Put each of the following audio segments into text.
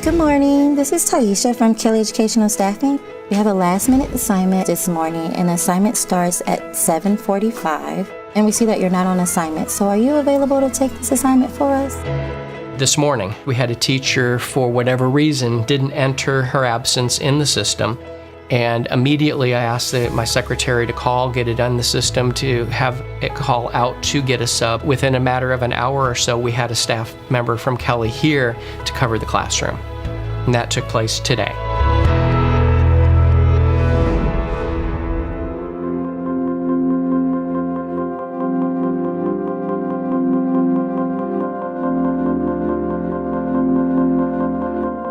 Good morning. This is Taisha from Kelly Educational Staffing. We have a last-minute assignment this morning, and the assignment starts at 7:45. And we see that you're not on assignment. So are you available to take this assignment for us? This morning, we had a teacher, for whatever reason, didn't enter her absence in the system. And immediately I asked my secretary to get it on the system, to have it call out to get a sub. Within a matter of an hour or so, we had a staff member from Kelly here to cover the classroom. And that took place today.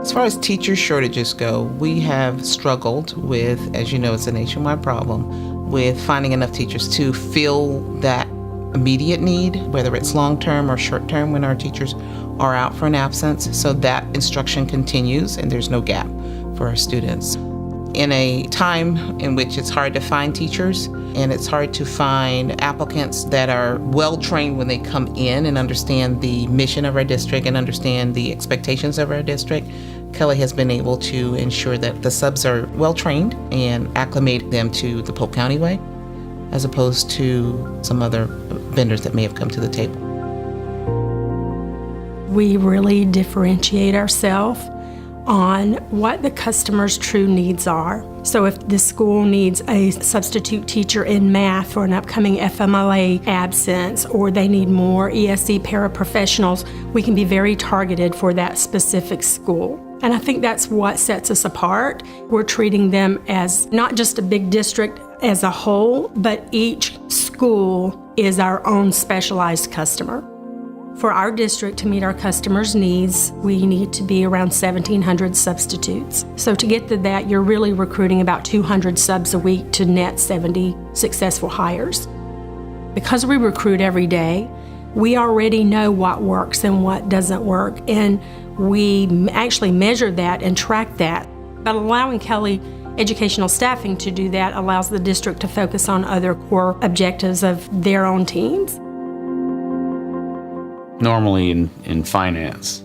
As far as teacher shortages go, we have struggled with, as you know, it's a nationwide problem, with finding enough teachers to fill that immediate need, whether it's long-term or short-term when our teachers are out for an absence. So that instruction continues and there's no gap for our students. In a time in which it's hard to find teachers and it's hard to find applicants that are well-trained when they come in and understand the mission of our district and understand the expectations of our district, Kelly has been able to ensure that the subs are well-trained and acclimate them to the Polk County way, as opposed to some other vendors that may have come to the table. We really differentiate ourselves on what the customer's true needs are. So if the school needs a substitute teacher in math for an upcoming FMLA absence, or they need more ESE paraprofessionals, we can be very targeted for that specific school. And I think that's what sets us apart. We're treating them as not just a big district as a whole, but each school is our own specialized customer. For our district to meet our customers' needs, we need to be around 1,700 substitutes. So to get to that, you're really recruiting about 200 subs a week to net 70 successful hires. Because we recruit every day, we already know what works and what doesn't work, and we actually measure that and track that. But allowing Kelly Educational Staffing to do that allows the district to focus on other core objectives of their own teams. Normally in finance,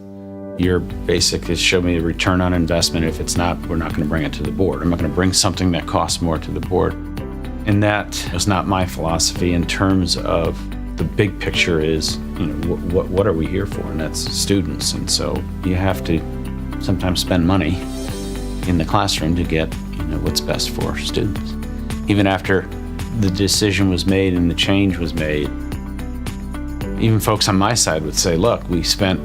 your basic is show me the return on investment. If it's not, we're not going to bring it to the board. I'm not going to bring something that costs more to the board. And that is not my philosophy in terms of the big picture is, what are we here for? And that's students. And so you have to sometimes spend money in the classroom to get what's best for students. Even after the decision was made and the change was made, even folks on my side would say, look, we spent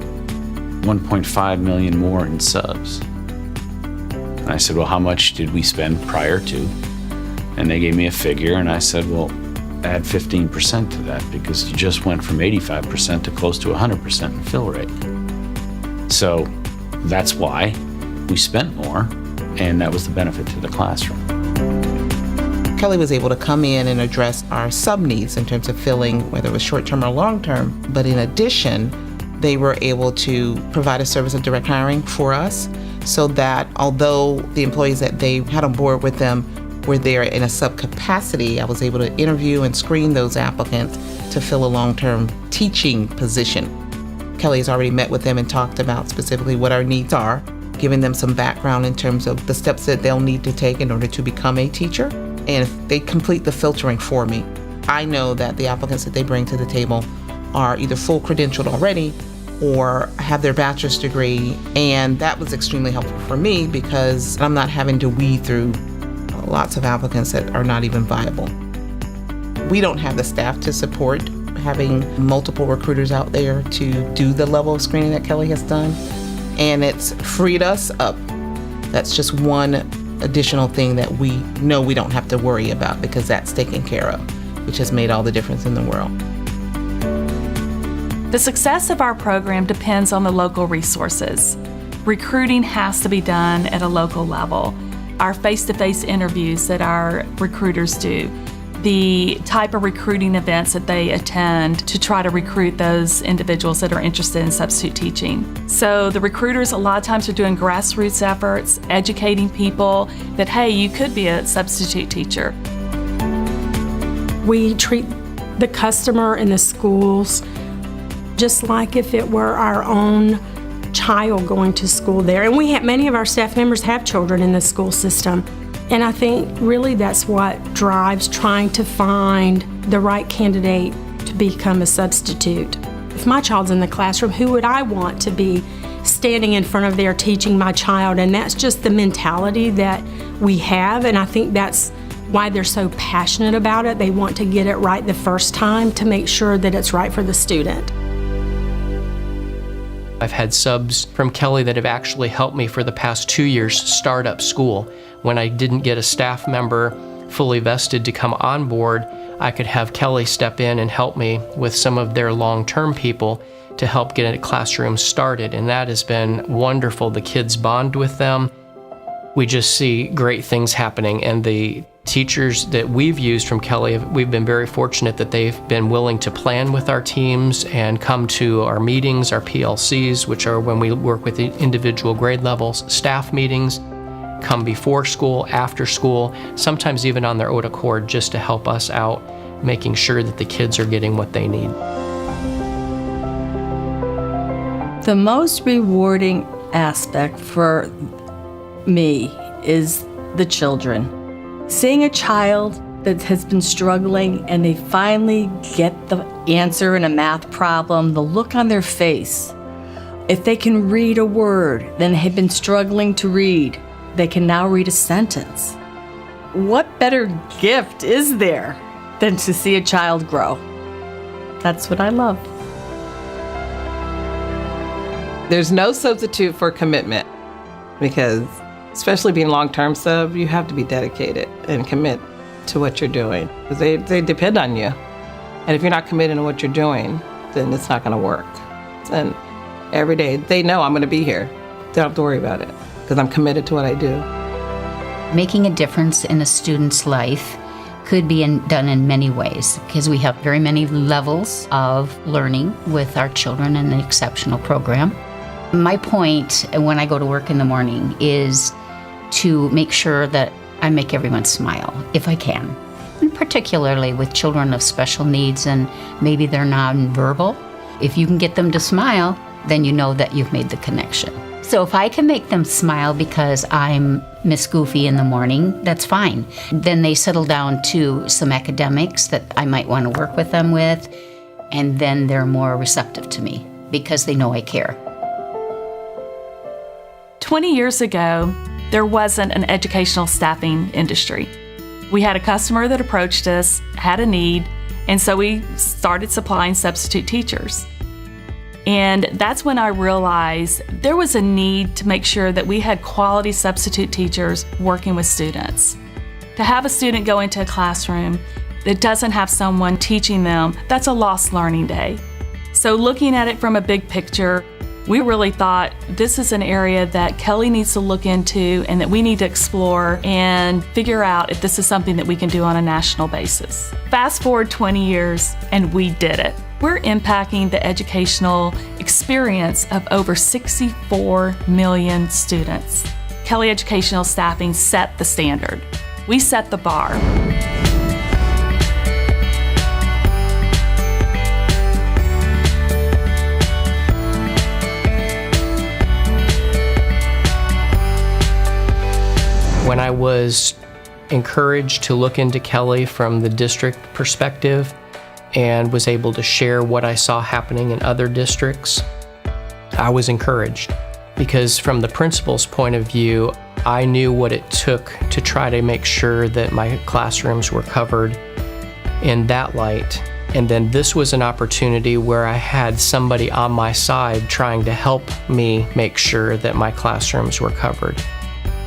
$1.5 million more in subs. And I said, well, how much did we spend prior to? And they gave me a figure, and I said, well, add 15% to that, because you just went from 85% to close to 100% in fill rate. So that's why we spent more, and that was the benefit to the classroom. Kelly was able to come in and address our sub needs in terms of filling, whether it was short-term or long-term. But in addition, they were able to provide a service of direct hiring for us, so that although the employees that they had on board with them were there in a sub capacity, I was able to interview and screen those applicants to fill a long-term teaching position. Kelly has already met with them and talked about specifically what our needs are, giving them some background in terms of the steps that they'll need to take in order to become a teacher. And if they complete the filtering for me, I know that the applicants that they bring to the table are either full credentialed already or have their bachelor's degree. And that was extremely helpful for me because I'm not having to weed through lots of applicants that are not even viable. We don't have the staff to support having multiple recruiters out there to do the level of screening that Kelly has done. And it's freed us up. That's just one additional thing that we know we don't have to worry about, because that's taken care of, which has made all the difference in the world. The success of our program depends on the local resources. Recruiting has to be done at a local level. Our face-to-face interviews that our recruiters do, the type of recruiting events that they attend to try to recruit those individuals that are interested in substitute teaching. So the recruiters a lot of times are doing grassroots efforts, educating people that, hey, you could be a substitute teacher. We treat the customer in the schools just like if it were our own child going to school there. And many of our staff members have children in the school system. And I think really that's what drives trying to find the right candidate to become a substitute. If my child's in the classroom, who would I want to be standing in front of there teaching my child? And that's just the mentality that we have, and I think that's why they're so passionate about it. They want to get it right the first time to make sure that it's right for the student. I've had subs from Kelly that have actually helped me for the past 2 years start up school. When I didn't get a staff member fully vested to come on board, I could have Kelly step in and help me with some of their long-term people to help get a classroom started, and that has been wonderful. The kids bond with them. We just see great things happening, and the teachers that we've used from Kelly, we've been very fortunate that they've been willing to plan with our teams and come to our meetings, our PLCs, which are when we work with the individual grade levels, staff meetings, come before school, after school, sometimes even on their own accord, just to help us out, making sure that the kids are getting what they need. The most rewarding aspect for me is the children. Seeing a child that has been struggling and they finally get the answer in a math problem, the look on their face. If they can read a word, then have been struggling to read, they can now read a sentence. What better gift is there than to see a child grow? That's what I love. There's no substitute for commitment, because especially being long-term sub, you have to be dedicated and commit to what you're doing, because they depend on you. And if you're not committed to what you're doing, then it's not going to work. And every day they know I'm going to be here. They don't have to worry about it because I'm committed to what I do. Making a difference in a student's life could be done in many ways, because we have very many levels of learning with our children in the exceptional program. My point when I go to work in the morning is to make sure that I make everyone smile, if I can. And particularly with children of special needs and maybe they're nonverbal. If you can get them to smile, then you know that you've made the connection. So if I can make them smile because I'm Miss Goofy in the morning, that's fine. Then they settle down to some academics that I might want to work with them with, and then they're more receptive to me because they know I care. 20 years ago, there wasn't an educational staffing industry. We had a customer that approached us, had a need, and so we started supplying substitute teachers. And that's when I realized there was a need to make sure that we had quality substitute teachers working with students. To have a student go into a classroom that doesn't have someone teaching them, that's a lost learning day. So looking at it from a big picture, we really thought this is an area that Kelly needs to look into and that we need to explore and figure out if this is something that we can do on a national basis. Fast forward 20 years and we did it. We're impacting the educational experience of over 64 million students. Kelly Educational Staffing set the standard. We set the bar. When I was encouraged to look into Kelly from the district perspective and was able to share what I saw happening in other districts, I was encouraged because from the principal's point of view, I knew what it took to try to make sure that my classrooms were covered in that light. And then this was an opportunity where I had somebody on my side trying to help me make sure that my classrooms were covered.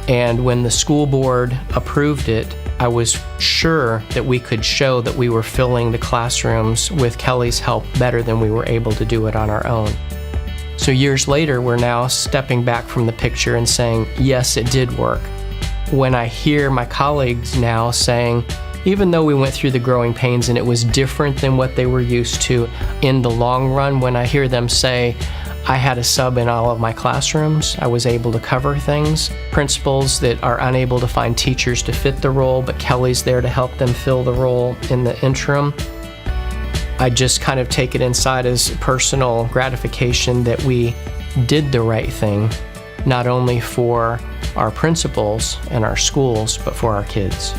And when the school board approved it, I was sure that we could show that we were filling the classrooms with Kelly's help better than we were able to do it on our own. So years later, we're now stepping back from the picture and saying, yes, it did work. When I hear my colleagues now saying, even though we went through the growing pains and it was different than what they were used to, in the long run, when I hear them say, I had a sub in all of my classrooms, I was able to cover things. Principals that are unable to find teachers to fit the role, but Kelly's there to help them fill the role in the interim. I just kind of take it inside as personal gratification that we did the right thing, not only for our principals and our schools, but for our kids.